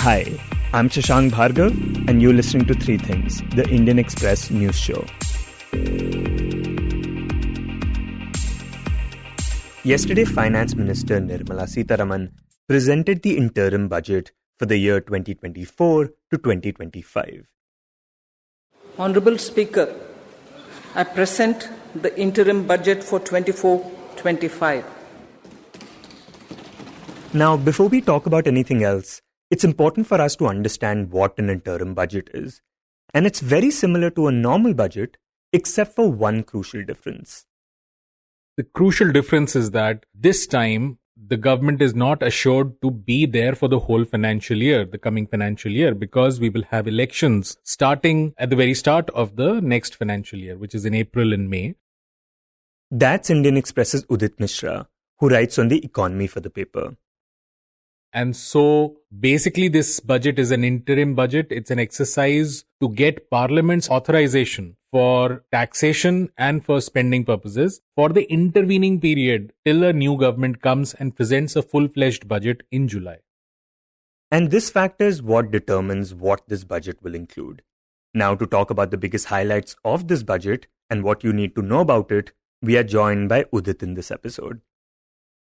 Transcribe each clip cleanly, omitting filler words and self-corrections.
Hi, I'm Shashank Bhargava, and you're listening to Three Things, the Indian Express news show. Yesterday, Finance Minister Nirmala Sitharaman presented the interim budget for the year 2024 to 2025. Honourable Speaker, I present the interim budget for 24-25. Now, before we talk about anything else, it's important for us to understand what an interim budget is. And it's very similar to a normal budget, except for one crucial difference. The crucial difference is that this time, the government is not assured to be there for the whole financial year, the coming financial year, because we will have elections starting at the very start of the next financial year, which is in April and May. That's Indian Express's Udit Misra, who writes on the economy for the paper. And so basically this budget is an interim budget. It's an exercise to get Parliament's authorization for taxation and for spending purposes for the intervening period till a new government comes and presents a full-fledged budget in July. And this factor is what determines what this budget will include. Now, to talk about the biggest highlights of this budget and what you need to know about it, we are joined by Udit in this episode.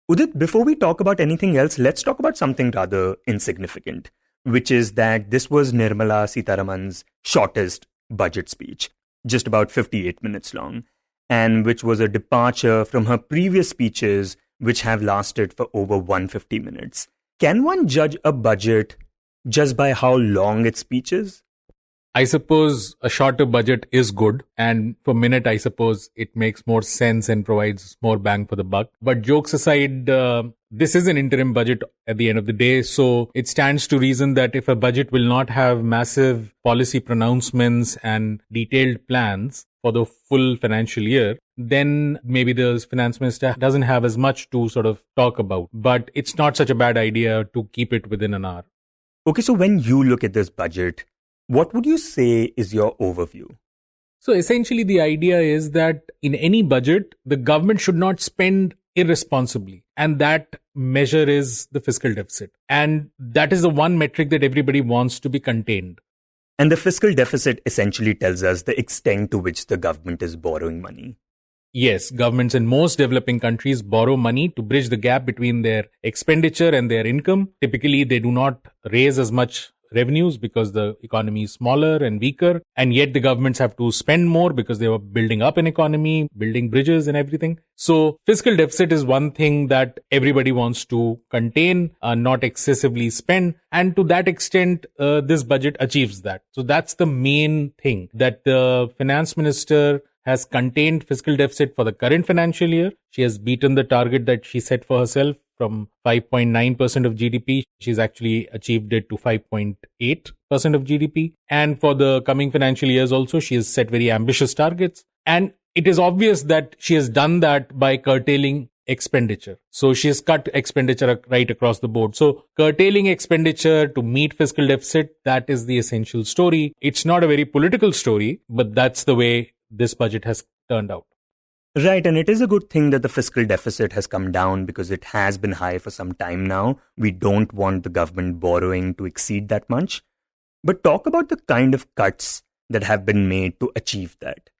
Udit, before we talk about anything else, let's talk about something rather insignificant, which is that this was Nirmala Sitharaman's shortest budget speech, just about 58 minutes long, and which was a departure from her previous speeches, which have lasted for over 150 minutes. Can one judge a budget just by how long its speech is? I suppose a shorter budget is good, and for minute, I suppose it makes more sense and provides more bang for the buck. But jokes aside, this is an interim budget at the end of the day, so it stands to reason that if a budget will not have massive policy pronouncements and detailed plans for the full financial year, then maybe the finance minister doesn't have as much to sort of talk about. But it's not such a bad idea to keep it within an hour. Okay, so when you look at this budget, what would you say is your overview? So essentially the idea is that in any budget, the government should not spend irresponsibly. And that measure is the fiscal deficit. And that is the one metric that everybody wants to be contained. And the fiscal deficit essentially tells us the extent to which the government is borrowing money. Yes, governments in most developing countries borrow money to bridge the gap between their expenditure and their income. Typically, they do not raise as much revenues because the economy is smaller and weaker, and yet the governments have to spend more because they were building up an economy, building bridges and everything. So fiscal deficit is one thing that everybody wants to contain, not excessively spend, and to that extent this budget achieves that. So that's the main thing, that the finance minister has contained fiscal deficit for the current financial year. She has beaten the target that she set for herself from 5.9% of GDP. She's actually achieved it to 5.8% of GDP. And for the coming financial years also, she has set very ambitious targets. And it is obvious that she has done that by curtailing expenditure. So she has cut expenditure right across the board. So curtailing expenditure to meet fiscal deficit, that is the essential story. It's not a very political story, but that's the way this budget has turned out. Right, and it is a good thing that the fiscal deficit has come down because it has been high for some time now. We don't want the government borrowing to exceed that much. But talk about the kind of cuts that have been made to achieve that.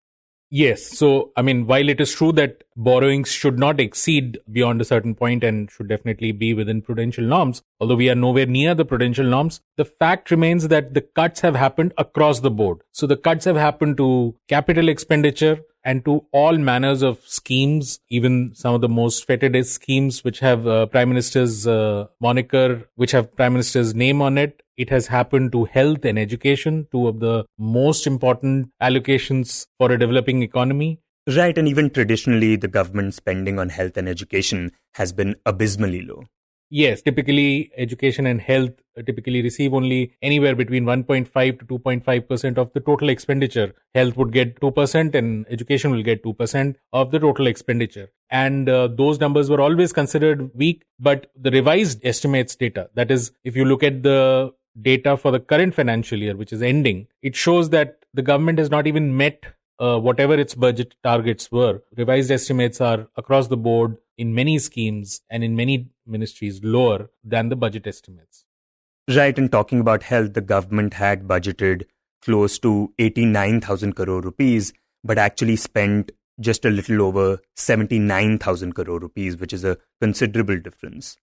Yes. So, I mean, while it is true that borrowings should not exceed beyond a certain point and should definitely be within prudential norms, although we are nowhere near the prudential norms, the fact remains that the cuts have happened across the board. So the cuts have happened to capital expenditure and to all manners of schemes, even some of the most fetid schemes which have Prime Minister's moniker, which have Prime Minister's name on it. It has happened to health and education, two of the most important allocations for a developing economy. Right, and even traditionally, the government spending on health and education has been abysmally low. Yes, typically education and health typically receive only anywhere between 1.5 to 2.5% of the total expenditure. Health would get 2% and education will get 2% of the total expenditure. And those numbers were always considered weak, but the revised estimates data, that is, if you look at the data for the current financial year, which is ending, it shows that the government has not even met whatever its budget targets were. Revised estimates are across the board in many schemes and in many ministries lower than the budget estimates. Right, and talking about health, the government had budgeted close to 89,000 crore rupees, but actually spent just a little over 79,000 crore rupees, which is a considerable difference.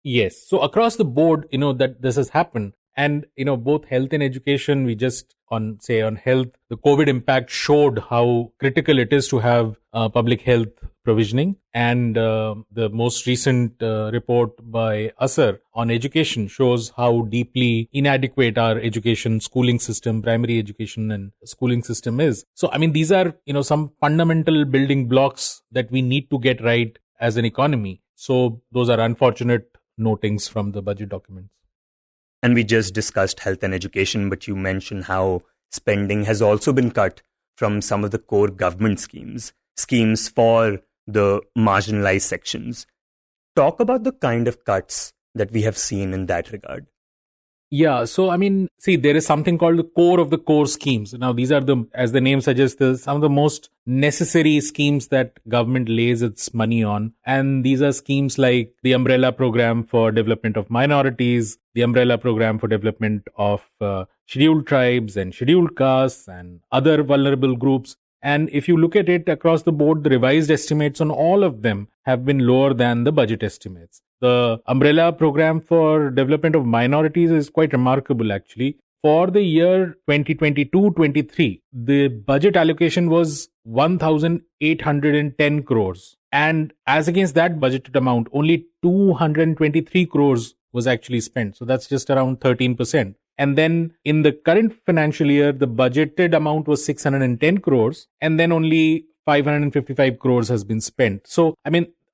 Yes. So across the board, that this has happened. And, both health and education, we just on health, the COVID impact showed how critical it is to have public health provisioning. And the most recent report by Asar on education shows how deeply inadequate our education, schooling system, primary education and schooling system is. So, these are, some fundamental building blocks that we need to get right as an economy. So those are unfortunate notings from the budget documents. And we just discussed health and education, but you mentioned how spending has also been cut from some of the core government schemes for the marginalized sections. Talk about the kind of cuts that we have seen in that regard. Yeah, so there is something called the core of the core schemes. Now, these are as the name suggests, some of the most necessary schemes that government lays its money on. And these are schemes like the umbrella program for development of minorities, the umbrella program for development of scheduled tribes and scheduled castes and other vulnerable groups. And if you look at it across the board, the revised estimates on all of them have been lower than the budget estimates. The umbrella program for development of minorities is quite remarkable, actually. For the year 2022-23, the budget allocation was 1,810 crores. And as against that budgeted amount, only 223 crores was actually spent. So that's just around 13%. And then in the current financial year, the budgeted amount was 610 crores. And then only 555 crores has been spent. So,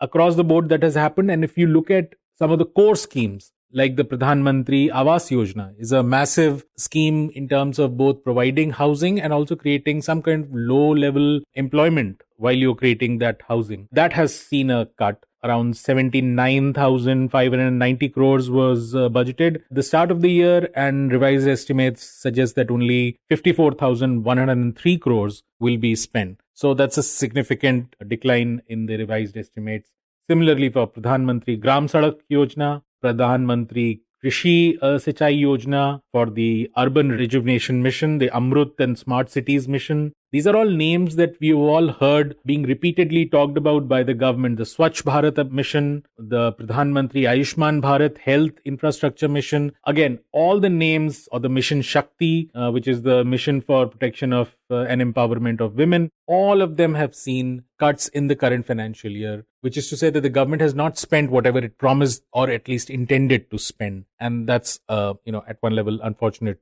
across the board that has happened. And if you look at some of the core schemes, like the Pradhan Mantri Awas Yojana is a massive scheme in terms of both providing housing and also creating some kind of low-level employment while you're creating that housing. That has seen a cut. Around 79,590 crores was budgeted at the start of the year, and revised estimates suggest that only 54,103 crores will be spent. So that's a significant decline in the revised estimates. Similarly, for Pradhan Mantri Gram Sadak Yojana, Pradhan Mantri Krishi Sinchai Yojana, for the Urban Rejuvenation Mission, the Amrut and Smart Cities Mission. These are all names that we've all heard being repeatedly talked about by the government. The Swachh Bharat Mission, the Pradhan Mantri Ayushman Bharat Health Infrastructure Mission. Again, all the names, or the Mission Shakti, which is the mission for protection of and empowerment of women. All of them have seen cuts in the current financial year, which is to say that the government has not spent whatever it promised or at least intended to spend. And that's, at one level, unfortunate.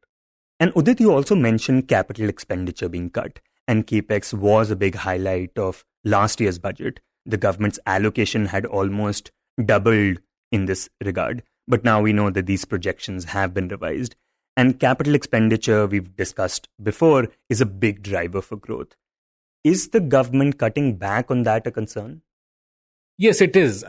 And Udit, you also mentioned capital expenditure being cut. And CAPEX was a big highlight of last year's budget. The government's allocation had almost doubled in this regard. But now we know that these projections have been revised. And capital expenditure, we've discussed before, is a big driver for growth. Is the government cutting back on that a concern? Yes, it is.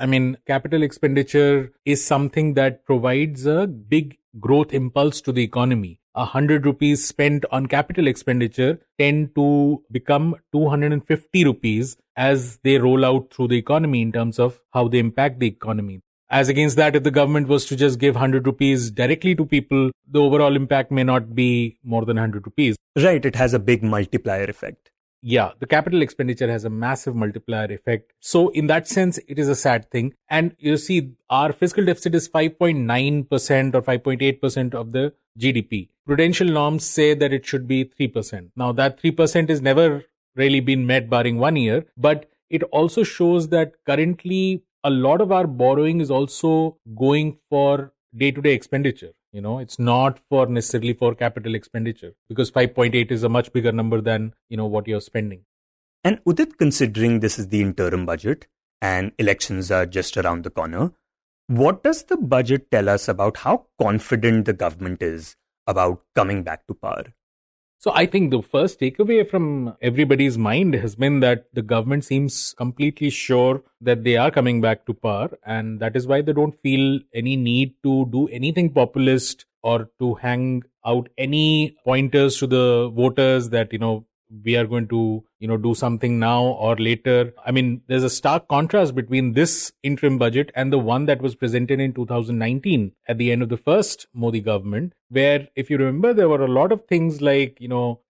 Capital expenditure is something that provides a big growth impulse to the economy. 100 rupees spent on capital expenditure tend to become 250 rupees as they roll out through the economy in terms of how they impact the economy. As against that, if the government was to just give 100 rupees directly to people, the overall impact may not be more than 100 rupees. Right, it has a big multiplier effect. Yeah, the capital expenditure has a massive multiplier effect. So in that sense, it is a sad thing. And you see, our fiscal deficit is 5.9% or 5.8% of the GDP. Prudential norms say that it should be 3%. Now that 3% has never really been met barring 1 year, but it also shows that currently a lot of our borrowing is also going for day-to-day expenditure. It's not necessarily for capital expenditure, because 5.8 is a much bigger number than, what you're spending. And Udit, considering this is the interim budget and elections are just around the corner, what does the budget tell us about how confident the government is about coming back to power? So I think the first takeaway from everybody's mind has been that the government seems completely sure that they are coming back to power, and that is why they don't feel any need to do anything populist or to hang out any pointers to the voters that, we are going to, do something now or later. I mean, there's a stark contrast between this interim budget and the one that was presented in 2019 at the end of the first Modi government, where, if you remember, there were a lot of things like,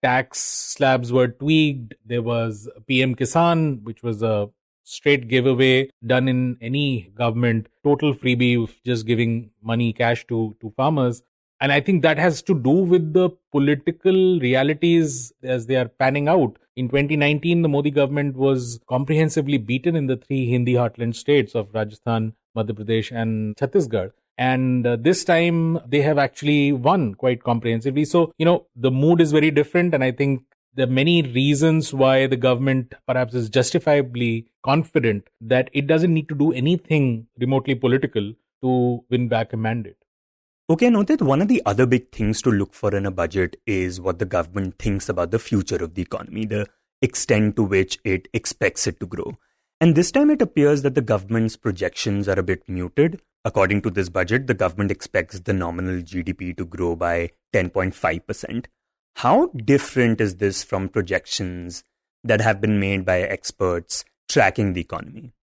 tax slabs were tweaked. There was PM Kisan, which was a straight giveaway done in any government, total freebie of just giving money, cash to farmers. And I think that has to do with the political realities as they are panning out. In 2019, the Modi government was comprehensively beaten in the three Hindi heartland states of Rajasthan, Madhya Pradesh and Chhattisgarh. And this time they have actually won quite comprehensively. So, the mood is very different. And I think there are many reasons why the government perhaps is justifiably confident that it doesn't need to do anything remotely political to win back a mandate. Okay, Udit, one of the other big things to look for in a budget is what the government thinks about the future of the economy, the extent to which it expects it to grow. And this time it appears that the government's projections are a bit muted. According to this budget, the government expects the nominal GDP to grow by 10.5%. How different is this from projections that have been made by experts tracking the economy?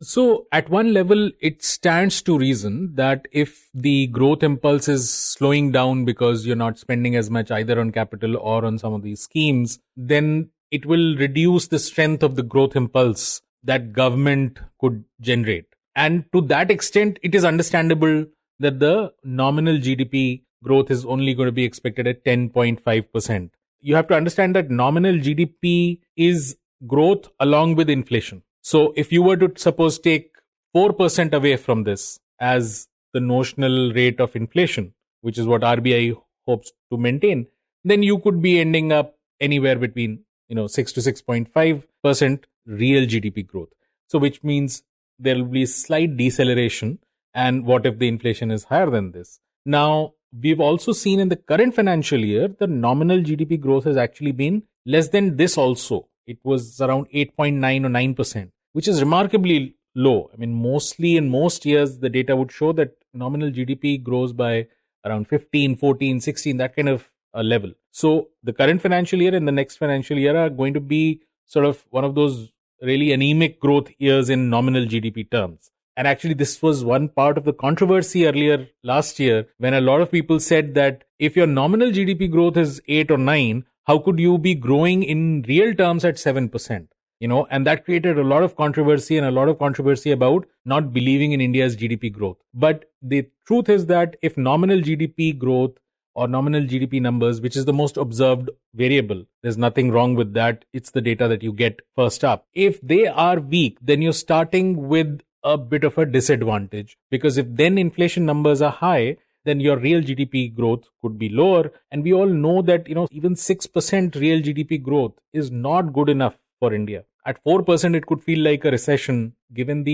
So at one level, it stands to reason that if the growth impulse is slowing down because you're not spending as much either on capital or on some of these schemes, then it will reduce the strength of the growth impulse that government could generate. And to that extent, it is understandable that the nominal GDP growth is only going to be expected at 10.5%. You have to understand that nominal GDP is growth along with inflation. So if you were to suppose take 4% away from this as the notional rate of inflation, which is what RBI hopes to maintain, then you could be ending up anywhere between 6 to 6.5% real GDP growth. So which means there will be slight deceleration. And what if the inflation is higher than this? Now, we've also seen in the current financial year, the nominal GDP growth has actually been less than this also. It was around 8.9 or 9%, which is remarkably low. I mean, mostly in most years, the data would show that nominal GDP grows by around 15, 14, 16, that kind of a level. So the current financial year and the next financial year are going to be sort of one of those really anemic growth years in nominal GDP terms. And actually, this was one part of the controversy earlier last year when a lot of people said that if your nominal GDP growth is 8 or 9, how could you be growing in real terms at 7%? And that created a lot of controversy and a lot of controversy about not believing in India's GDP growth. But the truth is that if nominal GDP growth or nominal GDP numbers, which is the most observed variable, there's nothing wrong with that. It's the data that you get first up. If they are weak, then you're starting with a bit of a disadvantage, because if then inflation numbers are high, then your real GDP growth could be lower. And we all know that, even 6% real GDP growth is not good enough for India. At 4%, it could feel like a recession given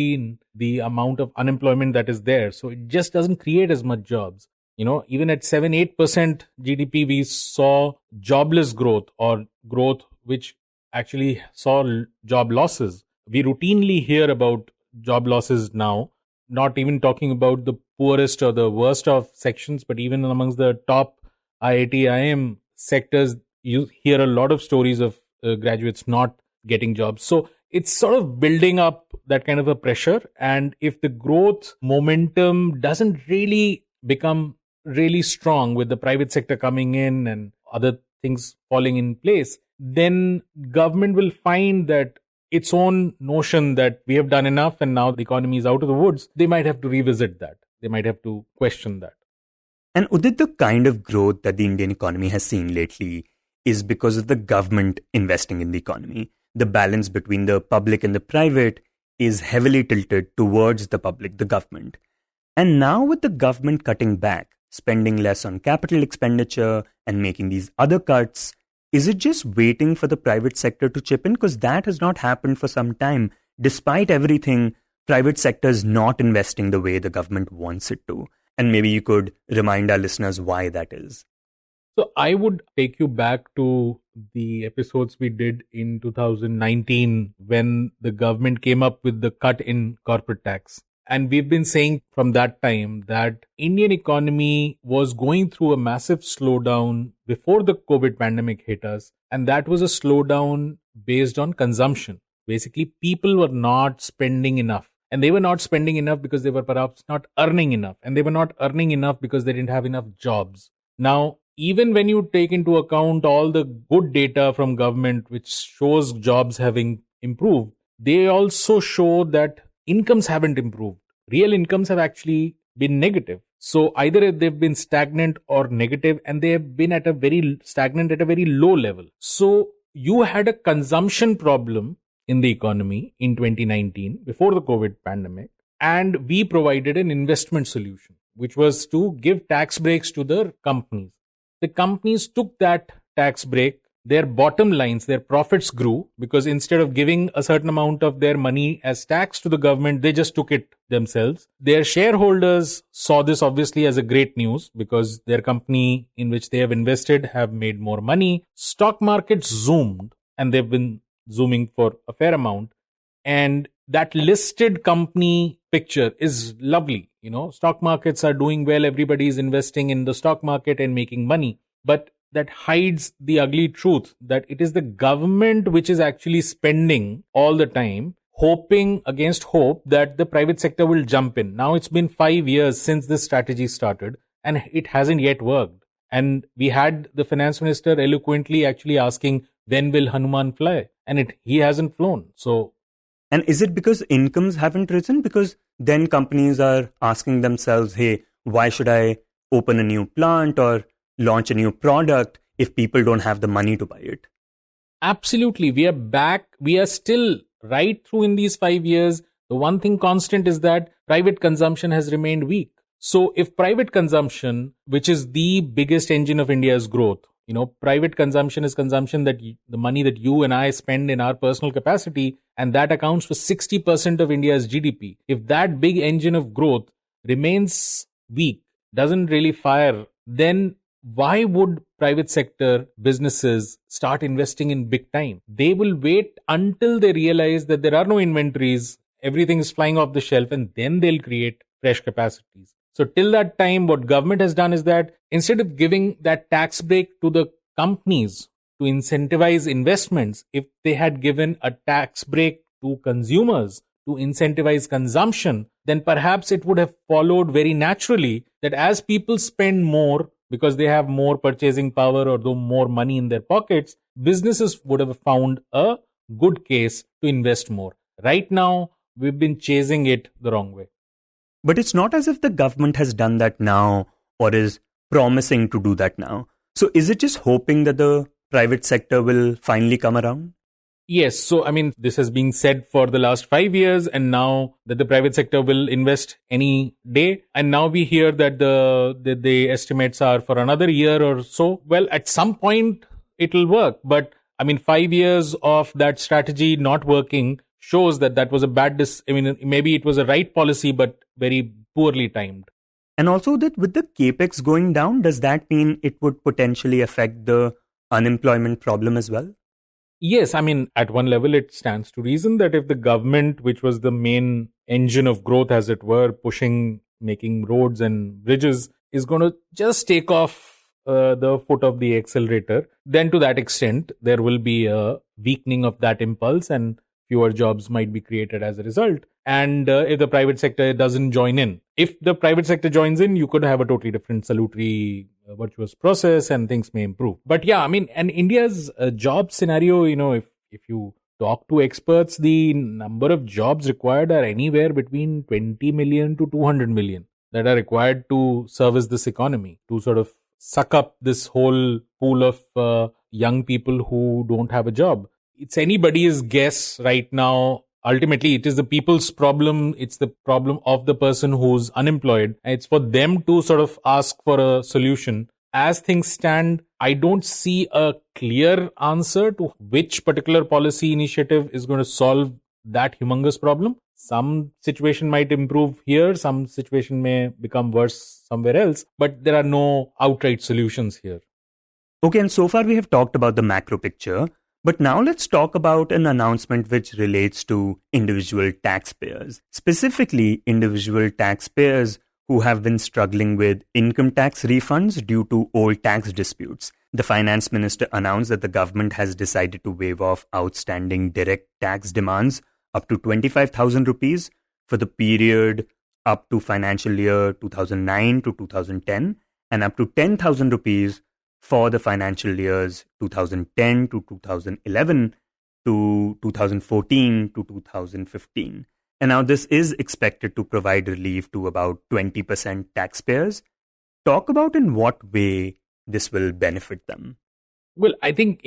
the amount of unemployment that is there. So it just doesn't create as much jobs. Even at 7-8% GDP, we saw jobless growth or growth which actually saw job losses. We routinely hear about job losses now, not even talking about the poorest or the worst of sections, but even amongst the top IIT, IIM sectors, you hear a lot of stories of graduates not getting jobs. So it's sort of building up that kind of a pressure. And if the growth momentum doesn't really become really strong with the private sector coming in and other things falling in place, then government will find that its own notion that we have done enough and now the economy is out of the woods, they might have to revisit that. They might have to question that. And Udit, the kind of growth that the Indian economy has seen lately is because of the government investing in the economy. The balance between the public and the private is heavily tilted towards the public, the government. And now with the government cutting back, spending less on capital expenditure and making these other cuts, is it just waiting for the private sector to chip in? Because that has not happened for some time. Despite everything, private sector is not investing the way the government wants it to. And maybe you could remind our listeners why that is. So I would take you back to the episodes we did in 2019 when the government came up with the cut in corporate tax. And we've been saying from that time that Indian economy was going through a massive slowdown before the COVID pandemic hit us. And that was a slowdown based on consumption. Basically, people were not spending enough. And they were not spending enough because they were perhaps not earning enough. And they were not earning enough because they didn't have enough jobs. Now, even when you take into account all the good data from government, which shows jobs having improved, they also show that incomes haven't improved. Real incomes have actually been negative. So either they've been stagnant or negative, and they have been at a very stagnant at a very low level. So you had a consumption problem in the economy in 2019 before the COVID pandemic, and we provided an investment solution, which was to give tax breaks to the companies. The companies took that tax break, their bottom lines, their profits grew because instead of giving a certain amount of their money as tax to the government, they just took it themselves. Their shareholders saw this obviously as a great news because their company in which they have invested have made more money. Stock markets zoomed, and they've been zooming for a fair amount. And that listed company picture is lovely. Stock markets are doing well. Everybody is investing in the stock market and making money. But that hides the ugly truth that it is the government which is actually spending all the time, hoping against hope that the private sector will jump in. Now it's been 5 years since this strategy started and it hasn't yet worked. And we had the finance minister eloquently actually asking, when will Hanuman fly? And he hasn't flown. And is it because incomes haven't risen? Because then companies are asking themselves, hey, why should I open a new plant or launch a new product if people don't have the money to buy it? Absolutely. We are back. We are still right through in these 5 years. The one thing constant is that private consumption has remained weak. So if private consumption, which is the biggest engine of India's growth, private consumption is consumption that the money that you and I spend in our personal capacity, and that accounts for 60% of India's GDP. If that big engine of growth remains weak, doesn't really fire, then why would private sector businesses start investing in big time? They will wait until they realize that there are no inventories, everything is flying off the shelf, and then they'll create fresh capacities. So till that time, what government has done is that instead of giving that tax break to the companies to incentivize investments, if they had given a tax break to consumers to incentivize consumption, then perhaps it would have followed very naturally that as people spend more because they have more purchasing power or more money in their pockets, businesses would have found a good case to invest more. Right now, we've been chasing it the wrong way. But it's not as if the government has done that now or is promising to do that now. So is it just hoping that the private sector will finally come around? Yes. So, this has been said for the last 5 years, and now that the private sector will invest any day. And now we hear that the estimates are for another year or so. Well, at some point it will work. But 5 years of that strategy not working shows that was a bad maybe it was a right policy, but very poorly timed. And also that with the capex going down, does that mean it would potentially affect the unemployment problem as well? Yes, at one level, it stands to reason that if the government, which was the main engine of growth, as it were, making roads and bridges, is going to just take off the foot of the accelerator, then to that extent, there will be a weakening of that impulse and fewer jobs might be created as a result. And if the private sector doesn't join in, if the private sector joins in, you could have a totally different salutary virtuous process and things may improve. But yeah, and India's job scenario, if you talk to experts, the number of jobs required are anywhere between 20 million to 200 million that are required to service this economy, to sort of suck up this whole pool of young people who don't have a job. It's anybody's guess right now. Ultimately, it is the people's problem. It's the problem of the person who's unemployed. It's for them to sort of ask for a solution. As things stand, I don't see a clear answer to which particular policy initiative is going to solve that humongous problem. Some situation might improve here, some situation may become worse somewhere else, but there are no outright solutions here. Okay, and so far we have talked about the macro picture, But now let's talk about an announcement which relates to individual taxpayers, specifically individual taxpayers who have been struggling with income tax refunds due to old tax disputes. The finance minister announced that the government has decided to waive off outstanding direct tax demands up to 25,000 rupees for the period up to financial year 2009 to 2010 and up to 10,000 rupees for the financial years 2010 to 2011 to 2014 to 2015. And now this is expected to provide relief to about 20% taxpayers. Talk about in what way this will benefit them. Well, I think,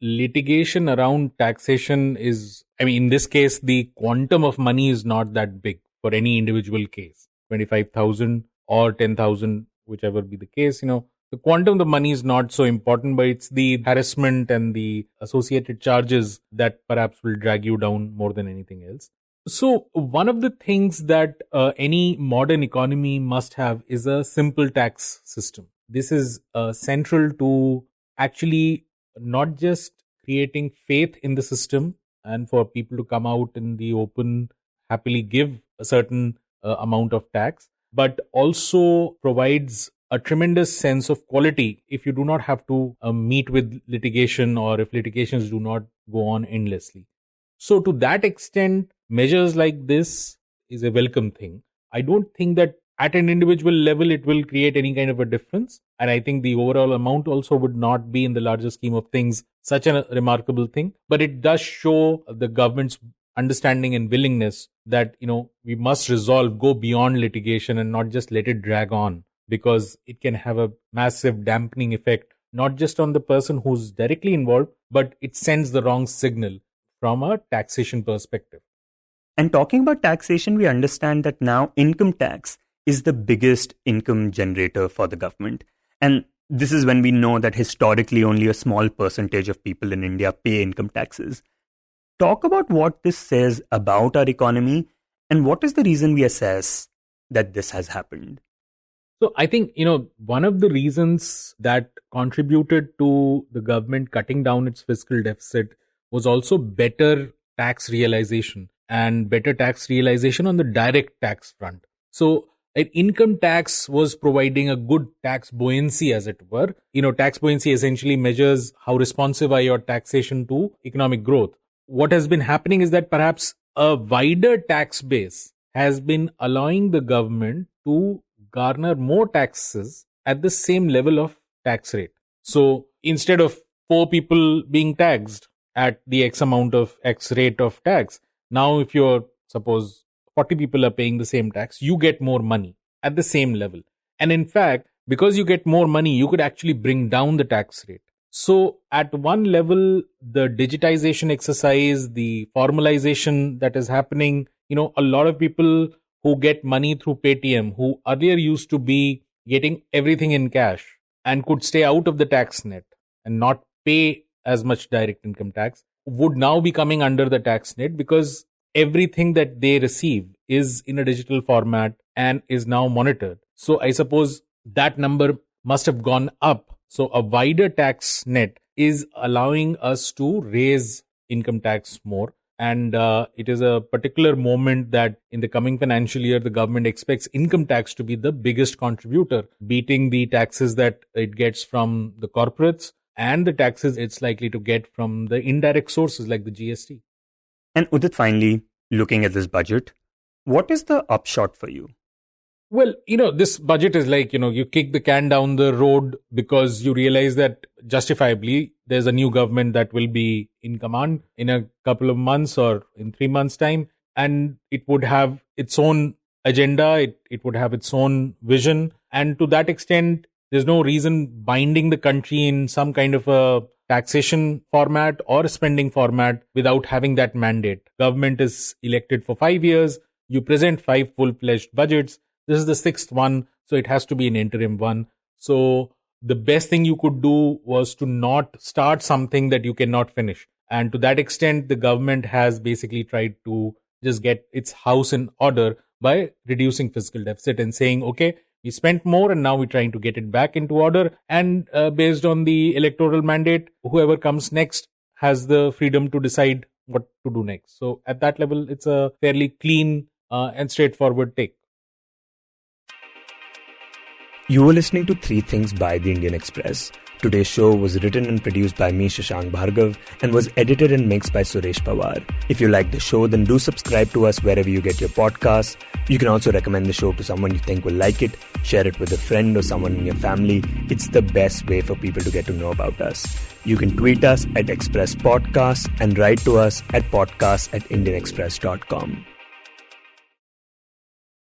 litigation around taxation is, in this case, the quantum of money is not that big for any individual case. 25,000 or 10,000, whichever be the case, the quantum of the money is not so important, but it's the harassment and the associated charges that perhaps will drag you down more than anything else. So one of the things that any modern economy must have is a simple tax system. This is central to actually not just creating faith in the system and for people to come out in the open, happily give a certain amount of tax, but also provides a tremendous sense of quality if you do not have to meet with litigation or if litigations do not go on endlessly. So to that extent, measures like this is a welcome thing. I don't think that at an individual level it will create any kind of a difference. And I think the overall amount also would not be in the larger scheme of things such a remarkable thing. But it does show the government's understanding and willingness that, we must go beyond litigation and not just let it drag on, because it can have a massive dampening effect, not just on the person who's directly involved, but it sends the wrong signal from a taxation perspective. And talking about taxation, we understand that now income tax is the biggest income generator for the government. And this is when we know that historically only a small percentage of people in India pay income taxes. Talk about what this says about our economy and what is the reason we assess that this has happened. So I think, one of the reasons that contributed to the government cutting down its fiscal deficit was also better tax realization and better tax realization on the direct tax front. So an income tax was providing a good tax buoyancy, as it were. Tax buoyancy essentially measures how responsive are your taxation to economic growth. What has been happening is that perhaps a wider tax base has been allowing the government to garner more taxes at the same level of tax rate. So instead of 4 people being taxed at the X amount of X rate of tax, now if you're, suppose 40 people are paying the same tax, you get more money at the same level. And in fact, because you get more money, you could actually bring down the tax rate. So at one level, the digitization exercise, the formalization that is happening, a lot of people who get money through Paytm, who earlier used to be getting everything in cash and could stay out of the tax net and not pay as much direct income tax, would now be coming under the tax net because everything that they receive is in a digital format and is now monitored. So I suppose that number must have gone up. So a wider tax net is allowing us to raise income tax more. And it is a particular moment that in the coming financial year, the government expects income tax to be the biggest contributor, beating the taxes that it gets from the corporates and the taxes it's likely to get from the indirect sources like the GST. And Udit, finally, looking at this budget, what is the upshot for you? Well, this budget is like, you kick the can down the road because you realize that justifiably there's a new government that will be in command in a couple of months or in 3 months' time. And it would have its own agenda. It would have its own vision. And to that extent, there's no reason binding the country in some kind of a taxation format or spending format without having that mandate. Government is elected for 5 years. You present 5 full-fledged budgets. This is the 6th one, so it has to be an interim one. So the best thing you could do was to not start something that you cannot finish. And to that extent, the government has basically tried to just get its house in order by reducing fiscal deficit and saying, okay, we spent more and now we're trying to get it back into order. And based on the electoral mandate, whoever comes next has the freedom to decide what to do next. So at that level, it's a fairly clean and straightforward take. You were listening to Three Things by the Indian Express. Today's show was written and produced by me, Shashank Bhargava, and was edited and mixed by Suresh Pawar. If you like the show, then do subscribe to us wherever you get your podcasts. You can also recommend the show to someone you think will like it, share it with a friend or someone in your family. It's the best way for people to get to know about us. You can tweet us at Express Podcasts and write to us at podcasts@indianexpress.com.